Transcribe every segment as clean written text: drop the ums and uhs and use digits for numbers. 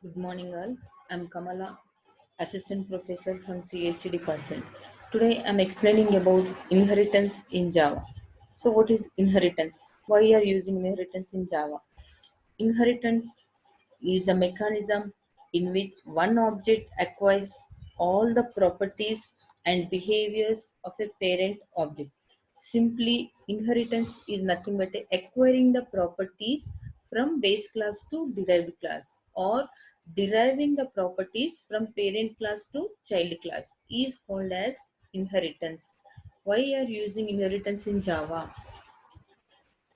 Good morning, all. I'm Kamala, Assistant Professor from CSC Department. Today, I'm explaining about inheritance in Java. So, what is inheritance? Why are you using inheritance in Java? Inheritance is a mechanism in which one object acquires all the properties and behaviors of a parent object. Simply, inheritance is nothing but acquiring the properties from base class to derived class, or deriving the properties from parent class to child class is called as inheritance. Why are you using inheritance in Java?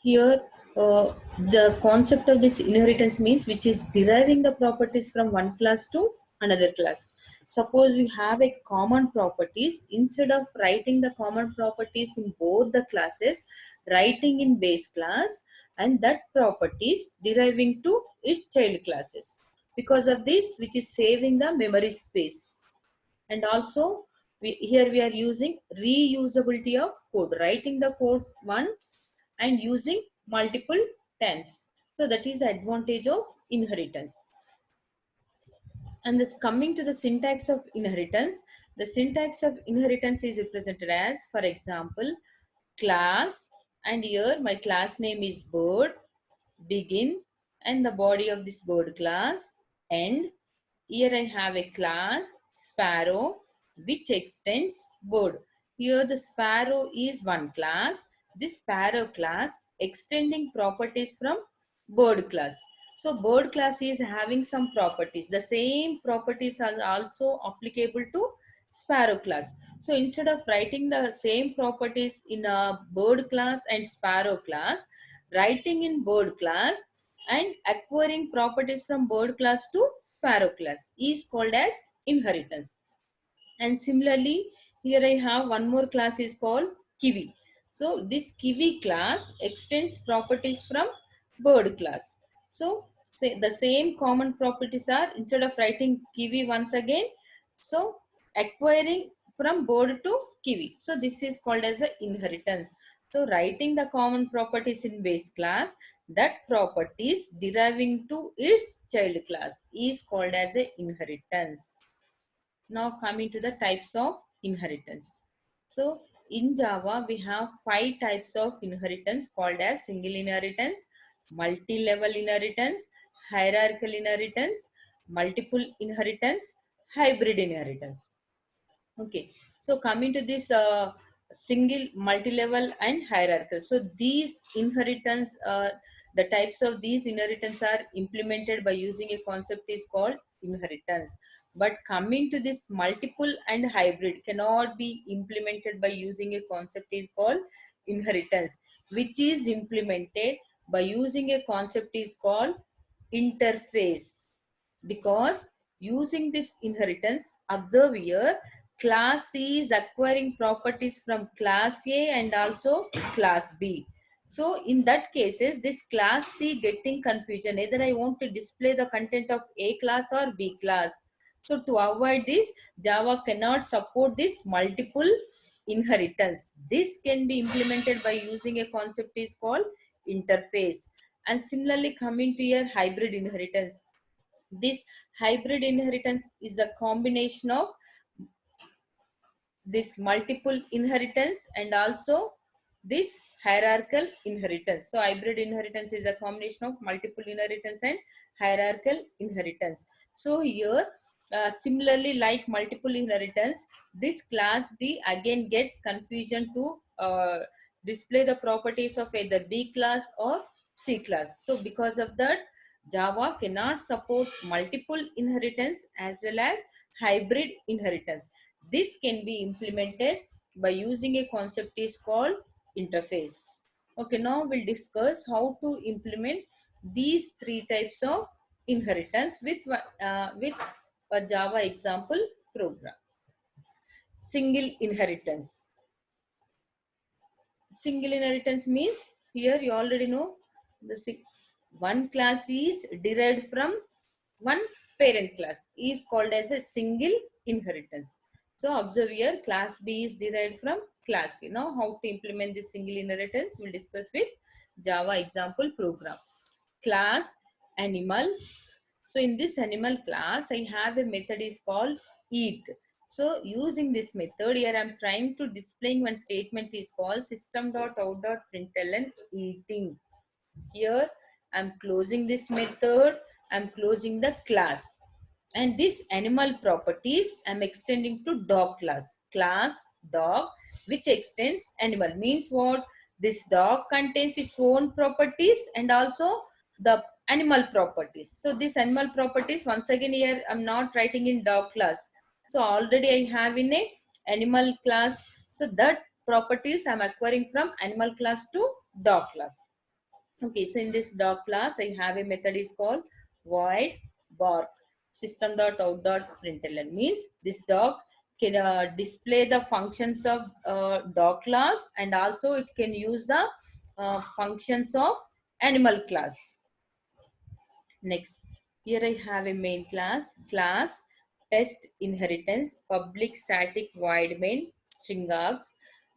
Here, the concept of this inheritance means which is deriving the properties from one class to another class. Suppose you have a common properties, instead of writing the common properties in both the classes, writing in base class and that properties deriving to its child classes. Because of this, which is saving the memory space. And also, here we are using reusability of code, writing the codes once and using multiple times. So that is the advantage of inheritance. And this coming to the syntax of inheritance, the syntax of inheritance is represented as, for example, class, and here my class name is bird, begin, and the body of this bird class, end. Here I have a class sparrow which extends bird. Here the sparrow is one class. This sparrow class extending properties from bird class. So bird class is having some properties. The same properties are also applicable to sparrow class. So instead of writing the same properties in a bird class and sparrow class, writing in bird class and acquiring properties from bird class to sparrow class is called as inheritance. And similarly, here I have one more class is called kiwi. So this kiwi class extends properties from bird class. So say the same common properties are, instead of writing kiwi once again, so acquiring from bird to kiwi. So this is called as a inheritance. So writing the common properties in base class, that properties deriving to its child class is called as a inheritance. Now coming to the types of inheritance. So in Java, we have 5 types of inheritance called as single inheritance, multi-level inheritance, hierarchical inheritance, multiple inheritance, hybrid inheritance. Okay, so coming to this single, multi-level and hierarchical. So these inheritance, the types of these inheritance are implemented by using a concept is called inheritance. But coming to this multiple and hybrid cannot be implemented by using a concept is called inheritance, which is implemented by using a concept is called interface. Because using this inheritance, observe here, class C is acquiring properties from class A and also class B. So in that cases, this class C getting confusion, either I want to display the content of A class or B class. So to avoid this, Java cannot support this multiple inheritance. This can be implemented by using a concept is called interface. And similarly, coming to your hybrid inheritance, this hybrid inheritance is a combination of this multiple inheritance and also this hierarchical inheritance. So hybrid inheritance is a combination of multiple inheritance and hierarchical inheritance. So here, similarly like multiple inheritance, this class D again gets confusion to display the properties of either B class or C class. So because of that, Java cannot support multiple inheritance as well as hybrid inheritance. This can be implemented by using a concept is called interface. Okay, now we'll discuss how to implement these 3 types of inheritance with a Java example program. Single inheritance. Single inheritance means, here you already know, one class is derived from one parent class is called as a single inheritance. So observe here, class B is derived from class C. Now how to implement this single inheritance we'll discuss with Java example program. Class animal. So in this animal class, I have a method is called eat. So using this method here, I'm trying to displaying one statement is called system.out.println eating. Here I'm closing this method, I'm closing the class. And this animal properties I'm extending to dog class dog, which extends animal. Means what? This dog contains its own properties and also the animal properties. So this animal properties, once again here I'm not writing in dog class, so already I have in a animal class, so that properties I'm acquiring from animal class to dog class. Okay, so in this dog class, I have a method is called void bark system.out.println. Means this dog can display the functions of dog class, and also it can use the functions of animal class. Next, here I have a main class test inheritance, public static void main, string args,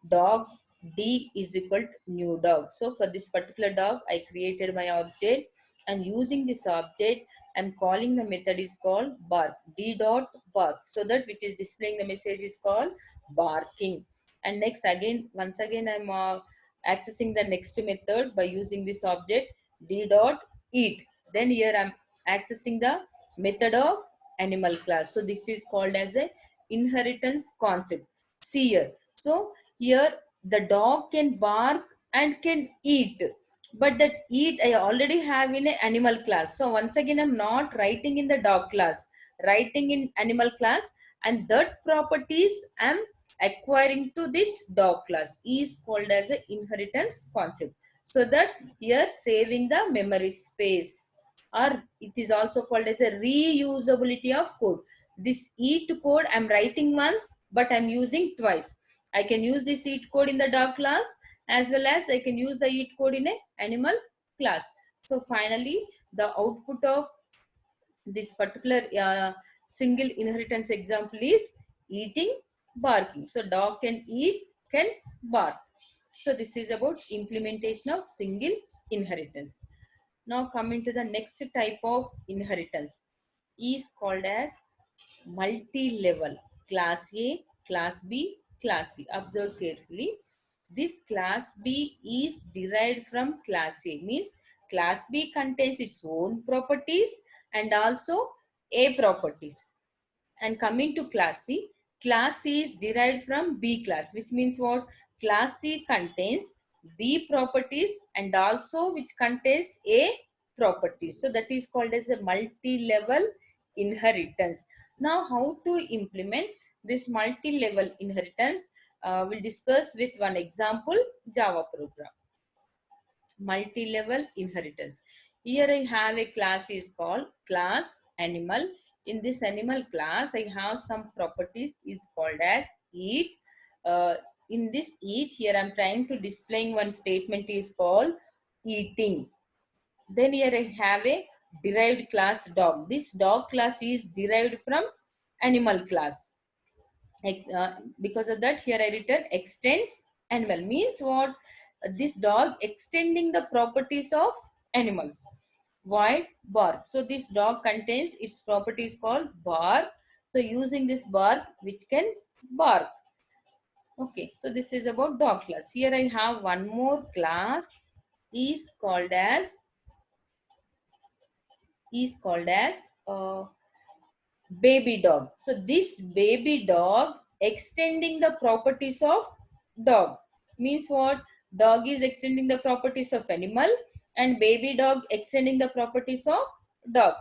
dog d is equal to new dog. So for this particular dog, I created my object, and using this object, I'm calling the method is called bark, d dot bark. So that which is displaying the message is called barking. And next again, once again, I'm accessing the next method by using this object d dot eat. Then here I'm accessing the method of animal class. So this is called as a inheritance concept. See here. So here the dog can bark and can eat, but that eat I already have in a animal class. So once again I'm not writing in the dog class, writing in animal class, and that properties I'm acquiring to this dog class is called as a inheritance concept. So that here saving the memory space, or it is also called as a reusability of code. This eat code I'm writing once, but I'm using twice. I can use this eat code in the dog class, as well as I can use the eat code in a animal class. So finally, the output of this particular single inheritance example is eating, barking. So dog can eat, can bark. So this is about implementation of single inheritance. Now coming to the next type of inheritance is called as multi-level. Class A, class B, class C. Observe carefully. This class B is derived from class A. Means class B contains its own properties and also A properties. And coming to class C is derived from B class, which means what? Class C contains B properties and also which contains A properties. So that is called as a multi-level inheritance. Now, how to implement this multi-level inheritance? We'll discuss with one example, Java program. Multi-level inheritance. Here I have a class is called class animal. In this animal class, I have some properties is called as eat. In this eat, here I'm trying to displaying one statement is called eating. Then here I have a derived class dog. This dog class is derived from animal class. Because of that, here I written extends animal. Means what? This dog extending the properties of animals. Void bark. So this dog contains its properties called bark. So using this bark, which can bark. Okay, so this is about dog class. Here I have one more class is called as uh, baby dog. So this baby dog extending the properties of dog. Means what? Dog is extending the properties of animal, and baby dog extending the properties of dog.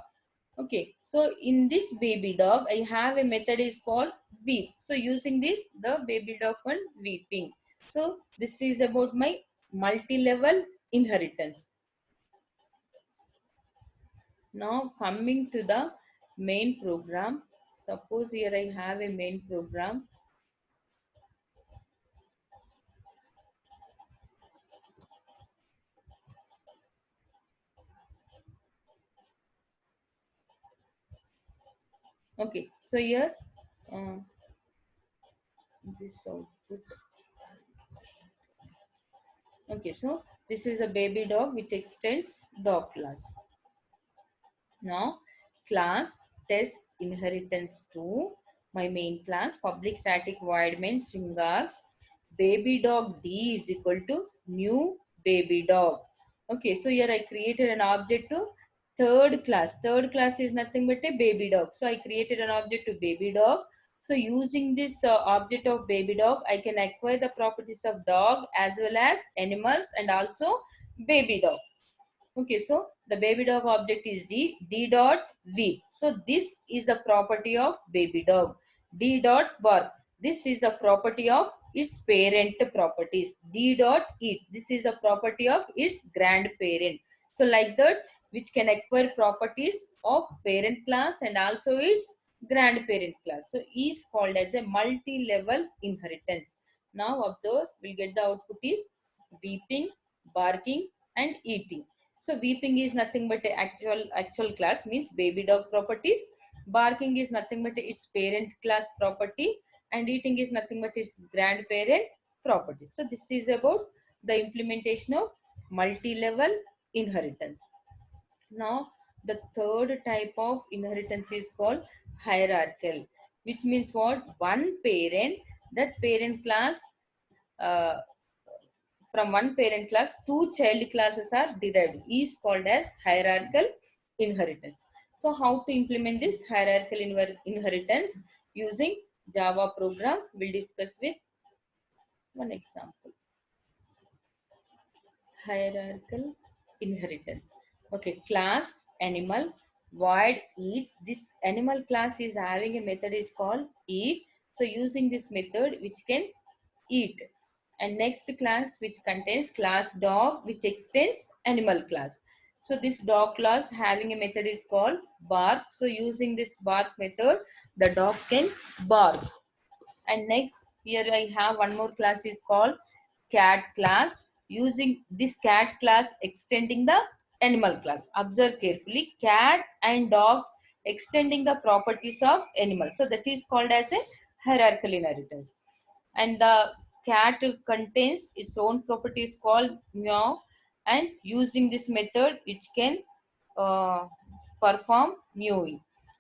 Okay, so in this baby dog, I have a method is called weep. So using this, the baby dog one weeping. So this is about my multi-level inheritance. Now coming to the main program. Suppose here I have a main program. Okay, so here uh, this output. Okay, so this is a baby dog which extends dog class. Now class test inheritance to my main class public static void main string args baby dog d is equal to new baby dog. Okay, so here I created an object to third class. Third class is nothing but a baby dog, so I created an object to baby dog. So using this object of baby dog, I can acquire the properties of dog as well as animals and also baby dog. Okay, so the baby dog object is d dot v. So this is the property of baby dog. D dot bark. This is the property of its parent properties. D dot eat. This is the property of its grandparent. So like that, which can acquire properties of parent class and also its grandparent class. So is called as a multi-level inheritance. Now observe, we'll get the output is weeping, barking, and eating. So weeping is nothing but a actual class, means baby dog properties. Barking is nothing but its parent class property, and eating is nothing but its grandparent property. So this is about the implementation of multi-level inheritance. Now the third type of inheritance is called hierarchical, which means what? One parent, that parent class, uh, from one parent class, two child classes are derived, is called as hierarchical inheritance. So how to implement this hierarchical inheritance using Java program, we'll discuss with one example. Hierarchical inheritance. Okay, class animal void eat. This animal class is having a method is called eat. So using this method, which can eat. And next class which contains class dog, which extends animal class. So this dog class having a method is called bark. So using this bark method, the dog can bark. And next here I have one more class is called cat class. Using this cat class extending the animal class. Observe carefully, cat and dogs extending the properties of animal. So that is called as a hierarchical inheritance. And the cat contains its own properties called meow, and using this method which can uh, perform mewing.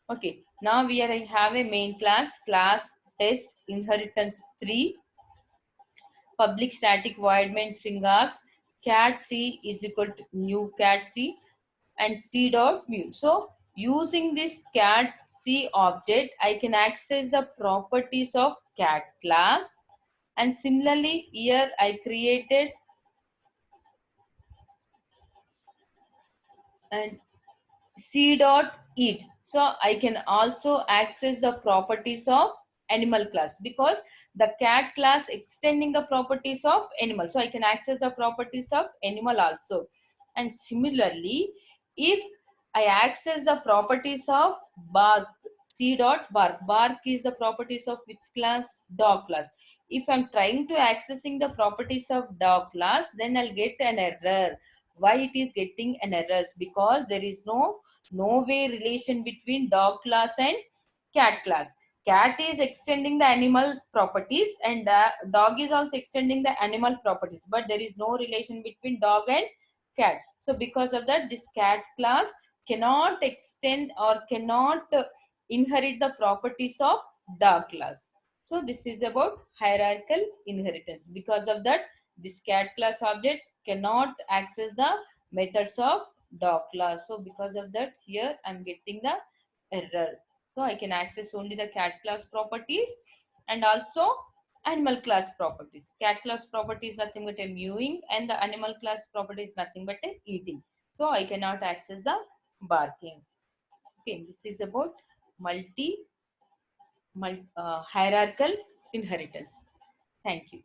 Okay, now we are have a main class test inheritance 3 public static void main string args cat c is equal to new cat c and c dot mu. So using this cat c object, I can access the properties of cat class. And similarly here I created and c dot eat. So I can also access the properties of animal class, because the cat class extending the properties of animal. So I can access the properties of animal also. And similarly, if I access the properties of bark, c dot bark. Bark is the properties of which class? Dog class. If I'm trying to accessing the properties of dog class, then I'll get an error. Why it is getting an error? Because there is no way relation between dog class and cat class. Cat is extending the animal properties, and dog is also extending the animal properties, but there is no relation between dog and cat. So because of that, this cat class cannot extend or cannot inherit the properties of dog class. So this is about hierarchical inheritance. Because of that, this cat class object cannot access the methods of dog class. So because of that, here I'm getting the error. So I can access only the cat class properties and also animal class properties. Cat class property is nothing but a mewing, and the animal class property is nothing but a eating. So I cannot access the barking. Okay, this is about hierarchical inheritance. Thank you.